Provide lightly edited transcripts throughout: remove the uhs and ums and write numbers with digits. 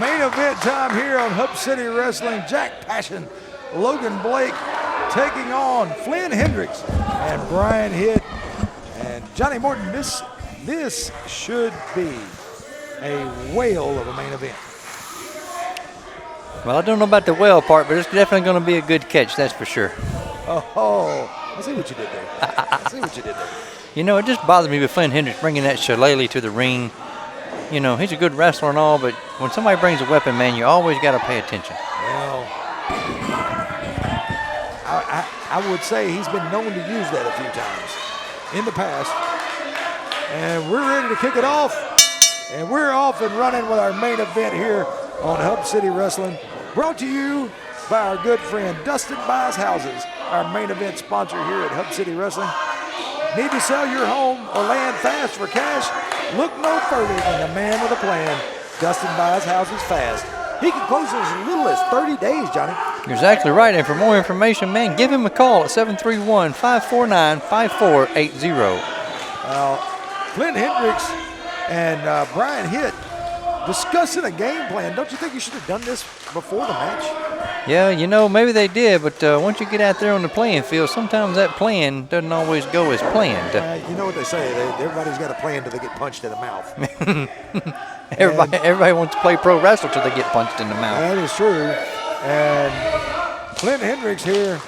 Main event time here on Hub City Wrestling. Jack Passion, Logan Blake taking on Flynn Hendrix and Brian Hitt. And Johnny Morton, this should be a whale of a main event. Well, I don't know about the whale part, but it's definitely going to be a good catch, that's for sure. Oh, I see what you did there. I see what you did there. You know, it just bothers me with Flynn Hendrix bringing that shillelagh to the ring. You know, he's a good wrestler and all, but when somebody brings a weapon, man, you always got to pay attention. Well, I would say he's been known to use that a few times in the past. And we're ready to kick it off. And we're off and running with our main event here on Hub City Wrestling. Brought to you by our good friend Dustin Buys Houses, our main event sponsor here at Hub City Wrestling. Need to sell your home or land fast for cash? Look no further than the man with a plan. Dustin Buys Houses fast. He can close in as little as 30 days, Johnny. You're exactly right. And for more information, man, give him a call at 731-549-5480. Flynn Hendrix and Brian Hitt discussing a game plan. Don't you think you should have done this before the match? Yeah, you know, maybe they did, but once you get out there on the playing field, sometimes that plan doesn't always go as planned. You know what they say, everybody's got a plan till they get punched in the mouth. Everybody wants to play pro wrestler till they get punched in the mouth. That is true. And Flynn Hendrix here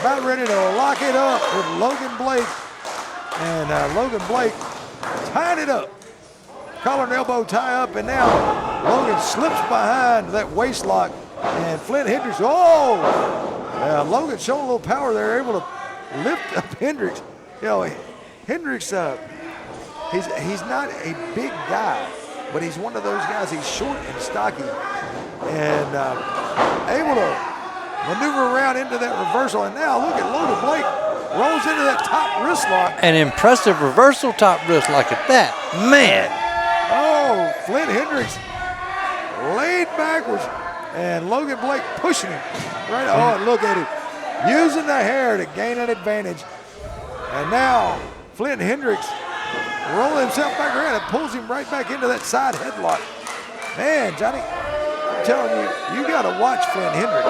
about ready to lock it up with Logan Blake. And Logan Blake tying it up. Collar and elbow tie up, and now Logan slips behind that waist lock. And Flynn Hendrix, Logan showing a little power there, able to lift up Hendrix. You know, Hendrix, he's not a big guy, but he's one of those guys, he's short and stocky, and able to maneuver around into that reversal. And now look at Logan Blake, rolls into that top wrist lock. An impressive reversal top wrist lock at that, man. Oh, Flynn Hendrix laid backwards. And Logan Blake pushing him. Right, and look at him. Using the hair to gain an advantage. And now Flynn Hendrix rolling himself back around and pulls him right back into that side headlock. Man, Johnny, I'm telling you, you got to watch Flynn Hendrix.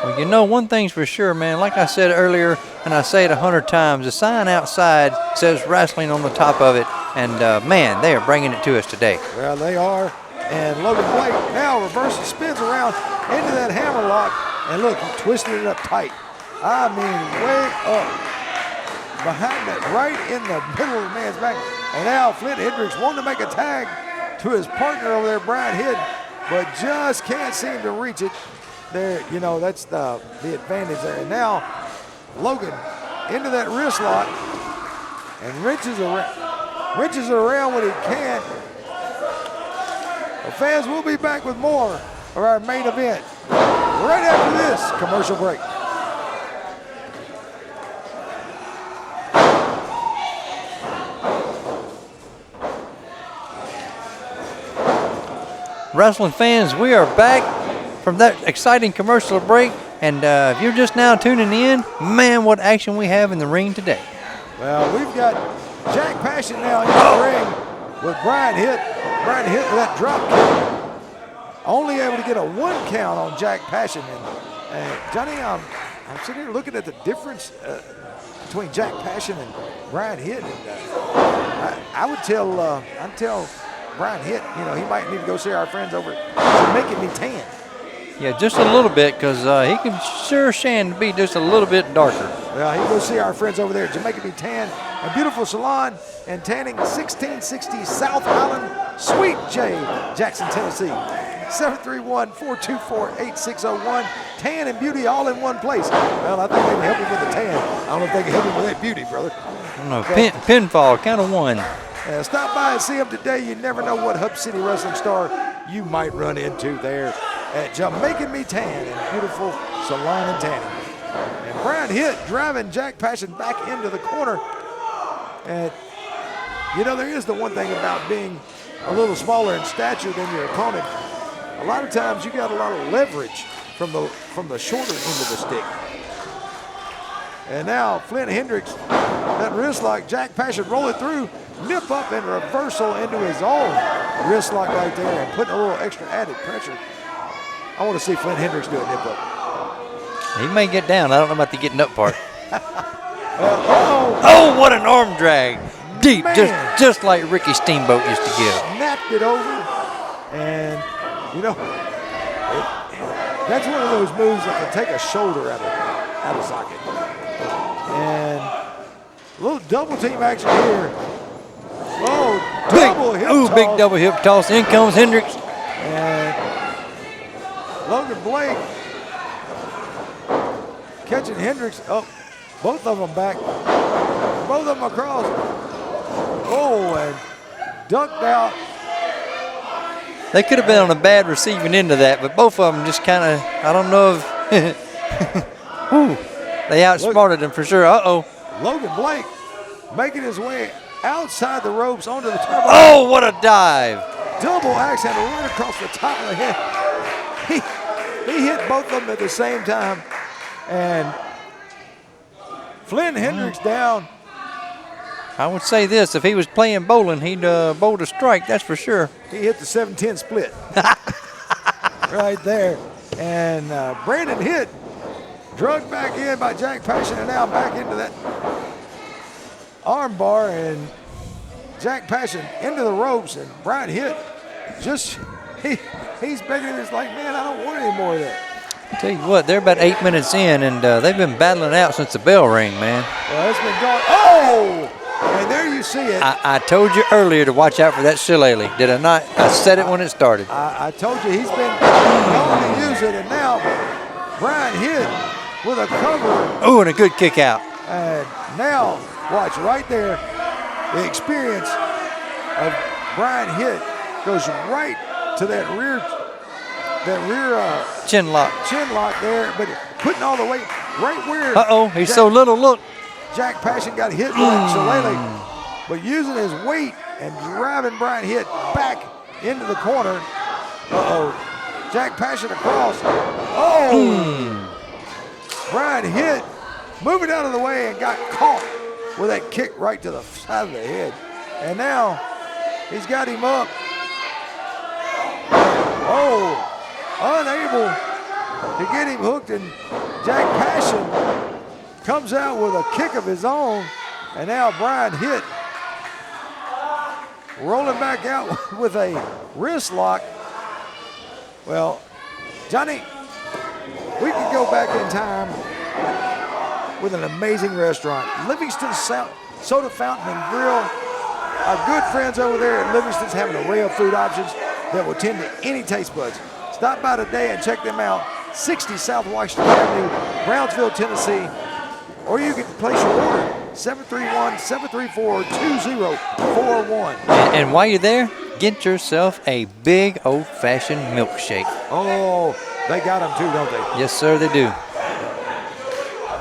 Well, you know, one thing's for sure, man. Like I said earlier, and I say it 100 times, the sign outside says wrestling on the top of it. And, man, they are bringing it to us today. Well, they are. And Logan Blake now reverses, spins around into that hammerlock. And look, he twisted it up tight. I mean, way up behind that, right in the middle of the man's back. And now Flynn Hendrix wanting to make a tag to his partner over there, Brian Hitt, but just can't seem to reach it. There, you know, that's the advantage there. And now Logan into that wrist lock and wrenches it around when he can. The fans will be back with more of our main event right after this commercial break. Wrestling fans, we are back from that exciting commercial break. And if you're just now tuning in, man, what action we have in the ring today. Well, we've got Jack Passion now in the ring with Brian Hitt. Brian Hitt with that drop kick. Only able to get a 1 count on Jack Passion. And Johnny, I'm sitting here looking at the difference between Jack Passion and Brian Hitt. And I would tell, I'd tell Brian Hitt, you know, he might need to go see our friends over at Making Me Tan. Yeah, just a little bit, because he can sure stand to be just a little bit darker. Well, he can go see our friends over there at Jamaica Me Tan, a beautiful salon and tanning, 1660 South Island, Suite J, Jackson, Tennessee. 731-424-8601. Tan and beauty all in one place. Well, I think they can help him with the tan. I don't know if they can help him with that beauty, brother. I don't know, pinfall, kind of one. Stop by and see him today. You never know what Hub City Wrestling star you might run into there at Jamaican Me Tan and beautiful salon and tanning. And Brian Hitt driving Jack Passion back into the corner. And, you know, there is the one thing about being a little smaller in stature than your opponent. A lot of times you got a lot of leverage from the shorter end of the stick. And now Flynn Hendrix, that wrist lock, Jack Passion roll it through, nip up and reversal into his own. wrist lock right there and putting a little extra added pressure. I want to see Flynn Hendrix do a nip up. He may get down. I don't know about the getting up part. Oh, Oh, what an arm drag. Deep, Man. just like Ricky Steamboat used to give. snapped it over. And, you know, that's one of those moves that can take a shoulder out of socket. And a little double team action here. Oh, double hip toss. Big double hip toss. In comes Hendrix. And Logan Blake catching Hendrix up. Both of them back. Both of them across. Oh, and ducked out. They could have been on a bad receiving end of that, but both of them just kind of, I don't know if, they outsmarted him for sure. Uh-oh. Logan Blake making his way outside the ropes onto the turbo. Oh, what a dive. Double axe handle right across the top of the head. He hit both of them at the same time. And Flynn Hendrix down. I would say this, if he was playing bowling, he'd bowled a strike, that's for sure. He hit the 7-10 split right there. And Brandon Hitt drugged back in by Jack Passion and now back into that arm bar, and Jack Passion into the ropes, and Brian Hitt just, he's begging. It's like, man, I don't want any more of that. I'll tell you what, they're about 8 minutes in, and they've been battling out since the bell rang, man. Well, it's been going, oh! And there you see it. I told you earlier to watch out for that shillelagh, did I not? I said it when it started. I told you he's been known to use it, and now Brian Hitt with a cover. Oh, and a good kick out. And now, watch right there, the experience of Brian Hitt goes right to that rear Chin lock. there, but putting all the weight right where. Uh-oh, he's so little, look. Jack Passion got hit with that shillelagh, but using his weight and driving Brian Hitt back into the corner. Uh-oh, Jack Passion across. Oh! Brian Hitt moving out of the way and got caught with that kick right to the side of the head. And now he's got him up. Oh, unable to get him hooked, and Jack Passion comes out with a kick of his own, and now Brian Hitt rolling back out with a wrist lock. Well, Johnny, we could go back in time with an amazing restaurant. Livingston Soda Fountain and Grill. Our good friends over there at Livingston's have an array of food options that will tend to any taste buds. Stop by today and check them out. 60 South Washington Avenue, Brownsville, Tennessee. Or you can place your order, 731-734-2041. And while you're there, get yourself a big old-fashioned milkshake. Oh, they got them too, don't they? Yes, sir, they do.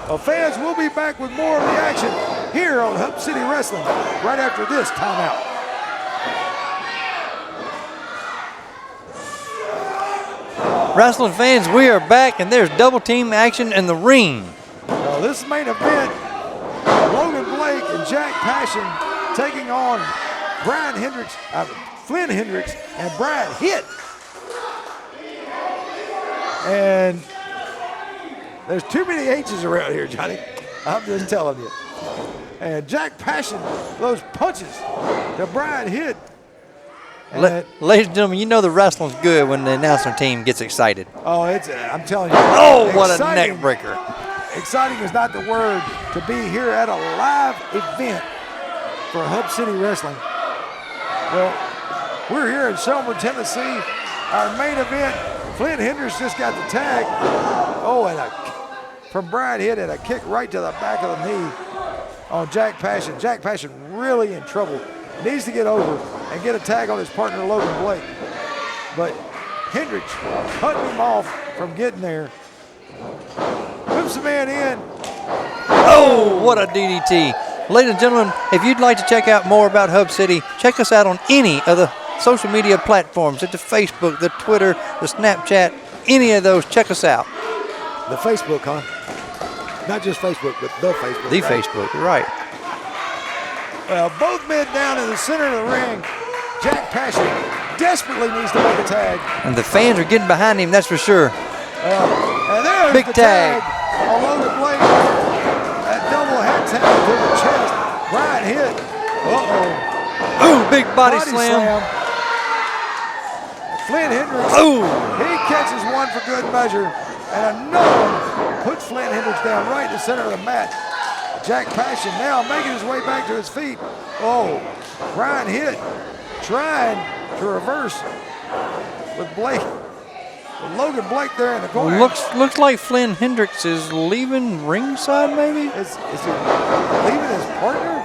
Well, fans, we'll be back with more of the action here on Hub City Wrestling right after this timeout. Wrestling fans, we are back, and there's double team action in the ring. Well, this main event, Logan Blake and Jack Passion taking on Flynn Hendrix and Brian Hitt. And there's too many H's around here, Johnny. I'm just telling you. And Jack Passion, those punches to Brian Hitt. Ladies and gentlemen, you know the wrestling's good when the announcing team gets excited. Oh, I'm telling you. Oh, what a neck breaker. Exciting is not the word to be here at a live event for Hub City Wrestling. Well, we're here in Selmer, Tennessee. Our main event, Flynn Hendrix just got the tag. Oh, and from Brian Hitt, and a kick right to the back of the knee on Jack Passion. Jack Passion really in trouble. Needs to get over and get a tag on his partner, Logan Blake. But Hendrix cutting him off from getting there. Moves the man in. Oh, what a DDT. Ladies and gentlemen, if you'd like to check out more about Hub City, check us out on any of the social media platforms, at the Facebook, the Twitter, the Snapchat, any of those, check us out. The Facebook, huh? Not just Facebook, but the Facebook. The right? Facebook, you're right. Well, both men down in the center of the ring. Jack Passion desperately needs to make a tag. And the fans are getting behind him, that's for sure. And there's Big the tag. on Logan Blake. That double head tag to the chest. Brian Hitt. Ooh, big body slam. Flynn Hendrix. Ooh. He catches one for good measure. And another one puts Flynn Hendrix down right in the center of the mat. Jack Passion now making his way back to his feet. Oh, Brian Hitt trying to reverse with Blake. With Logan Blake there in the corner. Looks like Flynn Hendrix is leaving ringside, maybe? Is he leaving his partner?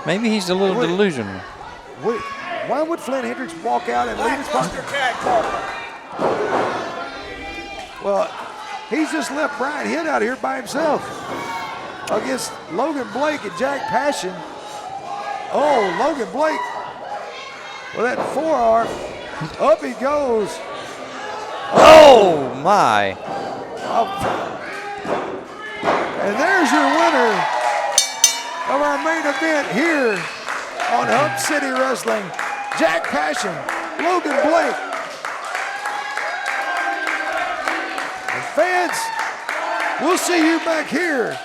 Maybe he's a little delusional. Why would Flynn Hendrix walk out and leave his partner? Well, he's just left Brian Hitt out here by himself against Logan Blake and Jack Passion. Oh, Logan Blake with that forearm. Up he goes. Oh, my. And there's your winner of our main event here on Hub City Wrestling. Jack Passion, Logan Blake. And fans, we'll see you back here